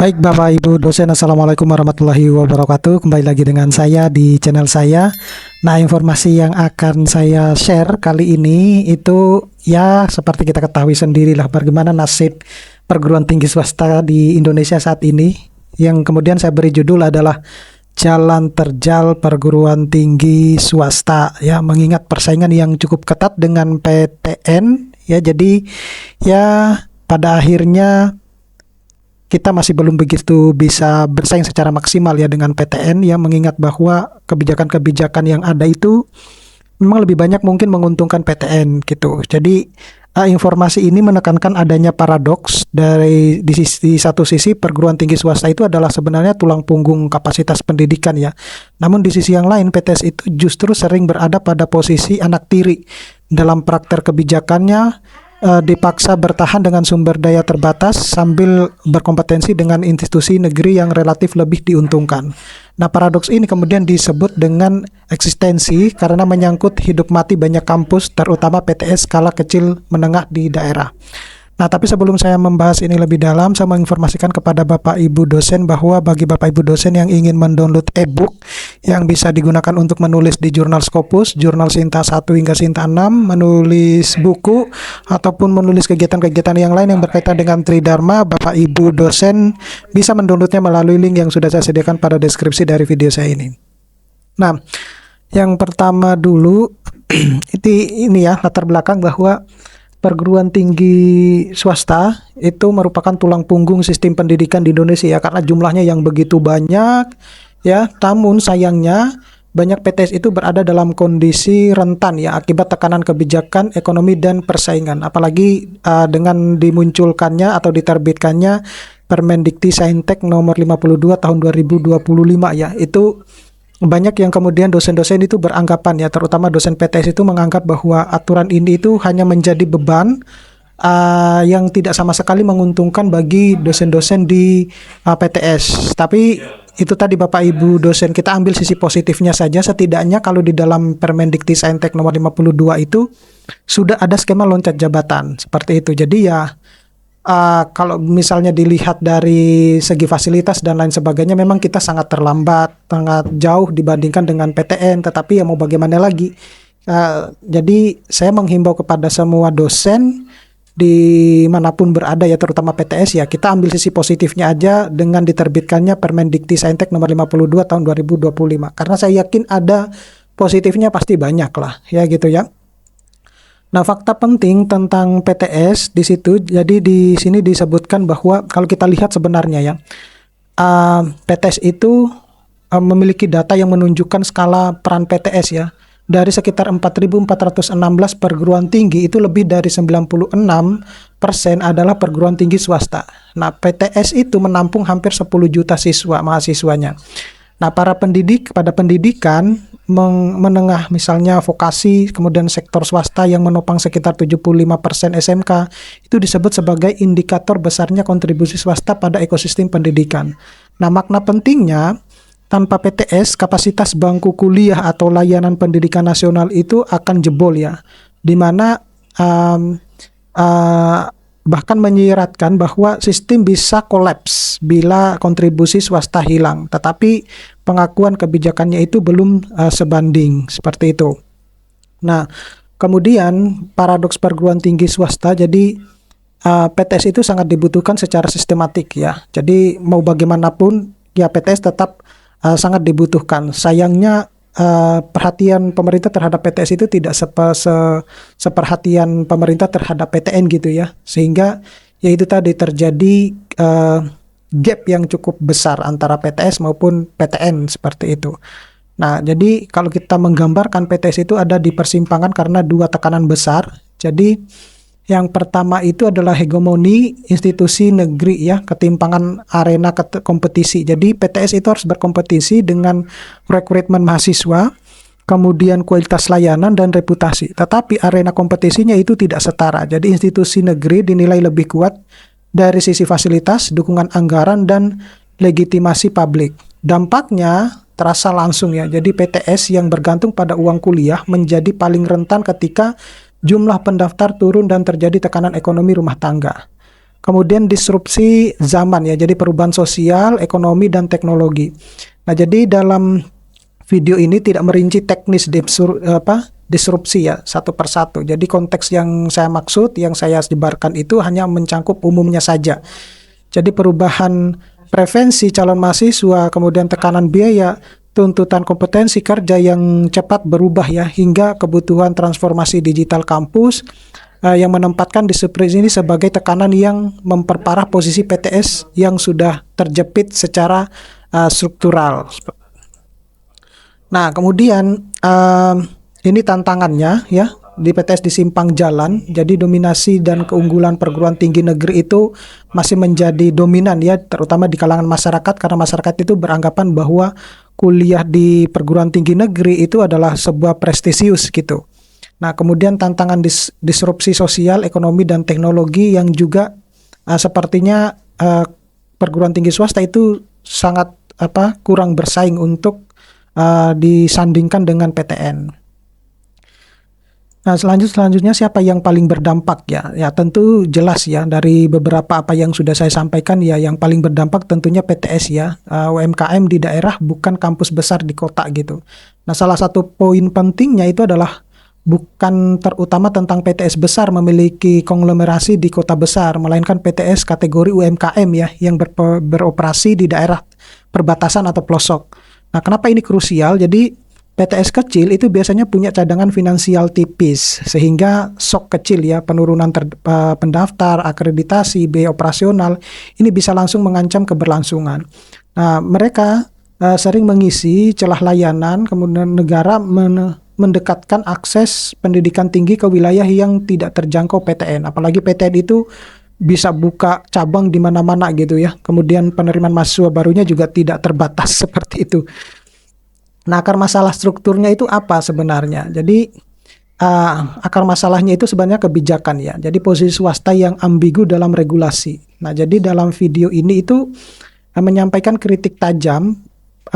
Baik Bapak Ibu dosen, Assalamualaikum warahmatullahi wabarakatuh. Kembali lagi dengan saya di channel saya. Nah, informasi yang akan saya share kali ini itu ya seperti kita ketahui sendirilah bagaimana nasib perguruan tinggi swasta di Indonesia saat ini. Yang kemudian saya beri judul adalah Jalan Terjal Perguruan Tinggi Swasta, ya, mengingat persaingan yang cukup ketat dengan PTN, ya. Jadi ya pada akhirnya kita masih belum begitu bisa bersaing secara maksimal ya dengan PTN, yang mengingat bahwa kebijakan-kebijakan yang ada itu memang lebih banyak mungkin menguntungkan PTN gitu. Jadi informasi ini menekankan adanya paradoks dari di satu sisi perguruan tinggi swasta itu adalah sebenarnya tulang punggung kapasitas pendidikan ya. Namun di sisi yang lain PTS itu justru sering berada pada posisi anak tiri dalam praktek kebijakannya, dipaksa bertahan dengan sumber daya terbatas sambil berkompetensi dengan institusi negeri yang relatif lebih diuntungkan. Nah, paradoks ini kemudian disebut dengan eksistensi karena menyangkut hidup mati banyak kampus, terutama PTS skala kecil menengah di daerah. Nah, tapi sebelum saya membahas ini lebih dalam, saya menginformasikan kepada Bapak Ibu dosen bahwa bagi Bapak Ibu dosen yang ingin mendownload e-book yang bisa digunakan untuk menulis di jurnal Scopus, jurnal Sinta 1 hingga Sinta 6, menulis buku, ataupun menulis kegiatan-kegiatan yang lain yang berkaitan dengan Tridharma, Bapak Ibu dosen bisa mendownloadnya melalui link yang sudah saya sediakan pada deskripsi dari video saya ini. Nah, yang pertama dulu, ini ya latar belakang bahwa perguruan tinggi swasta itu merupakan tulang punggung sistem pendidikan di Indonesia ya, karena jumlahnya yang begitu banyak ya. Namun sayangnya banyak PTS itu berada dalam kondisi rentan ya akibat tekanan kebijakan ekonomi dan persaingan, apalagi dengan dimunculkannya atau diterbitkannya Permendikti-Saintek nomor 52 tahun 2025 ya. Itu banyak yang kemudian dosen-dosen itu beranggapan ya, terutama dosen PTS itu menganggap bahwa aturan ini itu hanya menjadi beban yang tidak sama sekali menguntungkan bagi dosen-dosen di PTS. Tapi itu tadi Bapak Ibu dosen, kita ambil sisi positifnya saja. Setidaknya kalau di dalam Permendikti-Saintek nomor 52 itu sudah ada skema loncat jabatan seperti itu. Jadi ya kalau misalnya dilihat dari segi fasilitas dan lain sebagainya, memang kita sangat terlambat, sangat jauh dibandingkan dengan PTN. Tetapi ya mau bagaimana lagi? Jadi saya menghimbau kepada semua dosen dimanapun berada ya, terutama PTS ya, kita ambil sisi positifnya aja dengan diterbitkannya Permendikti-Saintek nomor 52 tahun 2025. Karena saya yakin ada positifnya pasti banyak lah ya gitu ya. Nah, fakta penting tentang PTS di situ, jadi di sini disebutkan bahwa kalau kita lihat sebenarnya ya, PTS itu memiliki data yang menunjukkan skala peran PTS ya. Dari sekitar 4.416 perguruan tinggi itu lebih dari 96% adalah perguruan tinggi swasta. Nah, PTS itu menampung hampir 10 juta siswa mahasiswanya. Nah, para pendidik pada pendidikan menengah misalnya vokasi, kemudian sektor swasta yang menopang sekitar 75% SMK, itu disebut sebagai indikator besarnya kontribusi swasta pada ekosistem pendidikan. Nah, makna pentingnya, tanpa PTS kapasitas bangku kuliah atau layanan pendidikan nasional itu akan jebol ya, dimana bahkan menyiratkan bahwa sistem bisa kolaps bila kontribusi swasta hilang, tetapi pengakuan kebijakannya itu belum sebanding seperti itu. Nah, kemudian paradoks perguruan tinggi swasta, jadi PTS itu sangat dibutuhkan secara sistematik ya. Jadi mau bagaimanapun ya PTS tetap sangat dibutuhkan. Sayangnya perhatian pemerintah terhadap PTS itu tidak seperhatian pemerintah terhadap PTN gitu ya, sehingga ya itu tadi terjadi gap yang cukup besar antara PTS maupun PTN seperti itu. Nah, jadi kalau kita menggambarkan PTS itu ada di persimpangan karena dua tekanan besar. Jadi yang pertama itu adalah hegemoni institusi negeri ya, ketimpangan arena kompetisi. Jadi PTS itu harus berkompetisi dengan rekrutmen mahasiswa, kemudian kualitas layanan dan reputasi. Tetapi arena kompetisinya itu tidak setara. Jadi institusi negeri dinilai lebih kuat dari sisi fasilitas, dukungan anggaran, dan legitimasi publik. Dampaknya terasa langsung ya. Jadi PTS yang bergantung pada uang kuliah menjadi paling rentan ketika jumlah pendaftar turun dan terjadi tekanan ekonomi rumah tangga. kemudian disrupsi zaman ya, jadi perubahan sosial, ekonomi, dan teknologi. Nah, jadi dalam video ini tidak merinci teknis disrupsi ya satu persatu. Jadi konteks yang saya maksud, yang saya sebarkan itu hanya mencangkup umumnya saja. Jadi perubahan preferensi calon mahasiswa, kemudian tekanan biaya, tuntutan kompetensi kerja yang cepat berubah ya, hingga kebutuhan transformasi digital kampus yang menempatkan disiplin ini sebagai tekanan yang memperparah posisi PTS yang sudah terjepit secara struktural. Nah, kemudian ini tantangannya ya di PTS di simpang jalan. Jadi dominasi dan keunggulan perguruan tinggi negeri itu masih menjadi dominan ya, terutama di kalangan masyarakat, karena masyarakat itu beranggapan bahwa kuliah di perguruan tinggi negeri itu adalah sebuah prestisius gitu. Nah, kemudian tantangan disrupsi sosial, ekonomi, dan teknologi yang juga sepertinya perguruan tinggi swasta itu sangat kurang bersaing untuk disandingkan dengan PTN. Nah, selanjutnya siapa yang paling berdampak ya? Ya tentu jelas ya, dari beberapa apa yang sudah saya sampaikan ya, yang paling berdampak tentunya PTS ya, UMKM di daerah, bukan kampus besar di kota gitu. Nah, salah satu poin pentingnya itu adalah bukan terutama tentang PTS besar memiliki konglomerasi di kota besar, melainkan PTS kategori UMKM ya, yang beroperasi di daerah perbatasan atau pelosok. Nah, kenapa ini krusial? Jadi PTS kecil itu biasanya punya cadangan finansial tipis, sehingga shock kecil ya, penurunan pendaftar, akreditasi, biaya operasional, ini bisa langsung mengancam keberlangsungan. Nah, mereka sering mengisi celah layanan, kemudian negara mendekatkan akses pendidikan tinggi ke wilayah yang tidak terjangkau PTN. Apalagi PTN itu bisa buka cabang di mana-mana gitu ya. Kemudian penerimaan mahasiswa barunya juga tidak terbatas seperti itu. Nah, akar masalah strukturnya itu apa sebenarnya? Jadi akar masalahnya itu sebenarnya kebijakan ya. Jadi posisi swasta yang ambigu dalam regulasi. Nah, jadi dalam video ini itu menyampaikan kritik tajam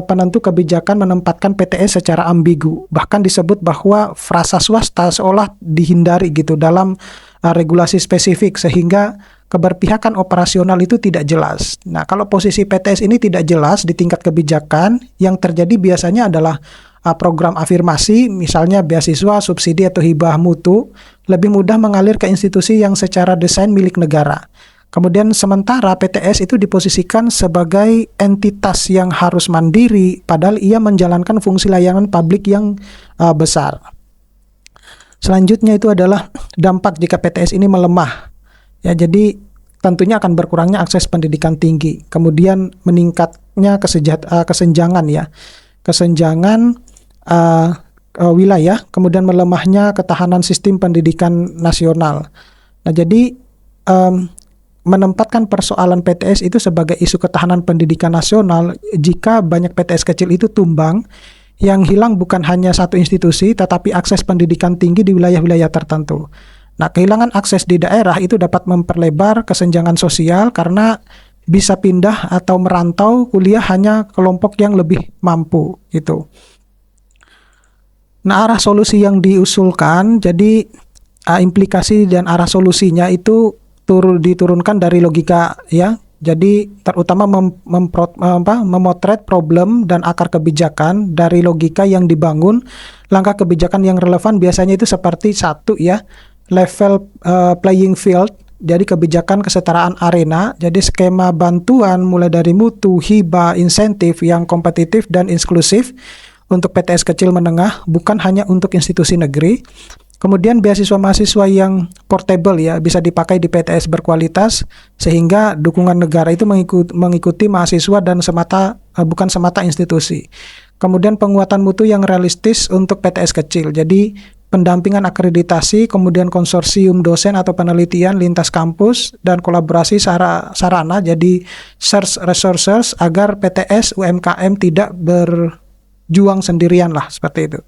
penentu kebijakan menempatkan PTS secara ambigu. Bahkan disebut bahwa frasa swasta seolah dihindari gitu dalam regulasi spesifik, sehingga keberpihakan operasional itu tidak jelas. Nah, kalau posisi PTS ini tidak jelas di tingkat kebijakan, yang terjadi biasanya adalah program afirmasi, misalnya beasiswa, subsidi, atau hibah mutu, lebih mudah mengalir ke institusi yang secara desain milik negara. Kemudian sementara PTS itu diposisikan sebagai entitas yang harus mandiri, padahal ia menjalankan fungsi layanan publik yang besar. Selanjutnya itu adalah dampak jika PTS ini melemah. Ya, jadi tentunya akan berkurangnya akses pendidikan tinggi, kemudian meningkatnya kesenjangan ya, kesenjangan wilayah, kemudian melemahnya ketahanan sistem pendidikan nasional. Nah, jadi menempatkan persoalan PTS itu sebagai isu ketahanan pendidikan nasional, jika banyak PTS kecil itu tumbang, yang hilang bukan hanya satu institusi, tetapi akses pendidikan tinggi di wilayah-wilayah tertentu. Nah, kehilangan akses di daerah itu dapat memperlebar kesenjangan sosial karena bisa pindah atau merantau kuliah hanya kelompok yang lebih mampu gitu. Nah, arah solusi yang diusulkan, jadi implikasi dan arah solusinya itu diturunkan dari logika ya. Jadi terutama memotret problem dan akar kebijakan dari logika yang dibangun. Langkah kebijakan yang relevan biasanya itu seperti satu ya, level playing field. Jadi kebijakan kesetaraan arena. Jadi skema bantuan mulai dari mutu, hibah, insentif yang kompetitif dan inklusif untuk PTS kecil menengah, bukan hanya untuk institusi negeri. Kemudian beasiswa mahasiswa yang portable ya, bisa dipakai di PTS berkualitas, sehingga dukungan negara itu mengikuti mahasiswa dan bukan semata institusi. Kemudian penguatan mutu yang realistis untuk PTS kecil. Jadi pendampingan akreditasi, kemudian konsorsium dosen atau penelitian lintas kampus, dan kolaborasi sarana, jadi search resources agar PTS UMKM tidak berjuang sendirian lah, seperti itu.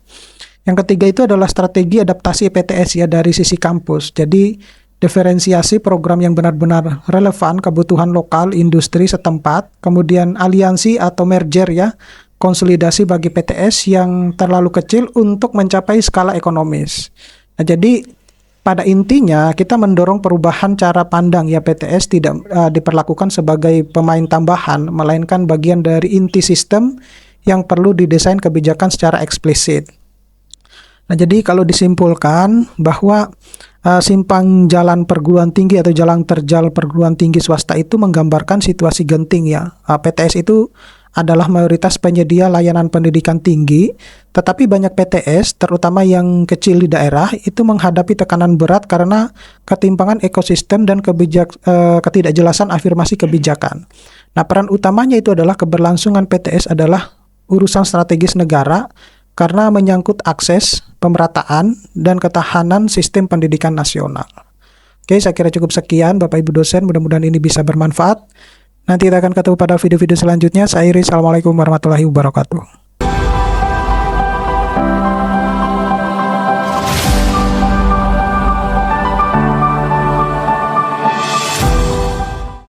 Yang ketiga itu adalah strategi adaptasi PTS ya dari sisi kampus. Jadi diferensiasi program yang benar-benar relevan kebutuhan lokal industri setempat, kemudian aliansi atau merger ya, konsolidasi bagi PTS yang terlalu kecil untuk mencapai skala ekonomis. Nah, jadi pada intinya kita mendorong perubahan cara pandang ya, PTS tidak diperlakukan sebagai pemain tambahan, melainkan bagian dari inti sistem yang perlu didesain kebijakan secara eksplisit. Nah, jadi kalau disimpulkan bahwa simpang jalan perguruan tinggi atau jalan terjal perguruan tinggi swasta itu menggambarkan situasi genting ya. PTS itu adalah mayoritas penyedia layanan pendidikan tinggi, tetapi banyak PTS, terutama yang kecil di daerah, itu menghadapi tekanan berat karena ketimpangan ekosistem dan ketidakjelasan afirmasi kebijakan. Nah, peran utamanya itu adalah keberlangsungan PTS adalah urusan strategis negara karena menyangkut akses, pemerataan, dan ketahanan sistem pendidikan nasional. Oke, saya kira cukup sekian Bapak Ibu dosen, mudah-mudahan ini bisa bermanfaat. Nanti kita akan ketemu pada video-video selanjutnya. Saya Iris, Assalamualaikum warahmatullahi wabarakatuh.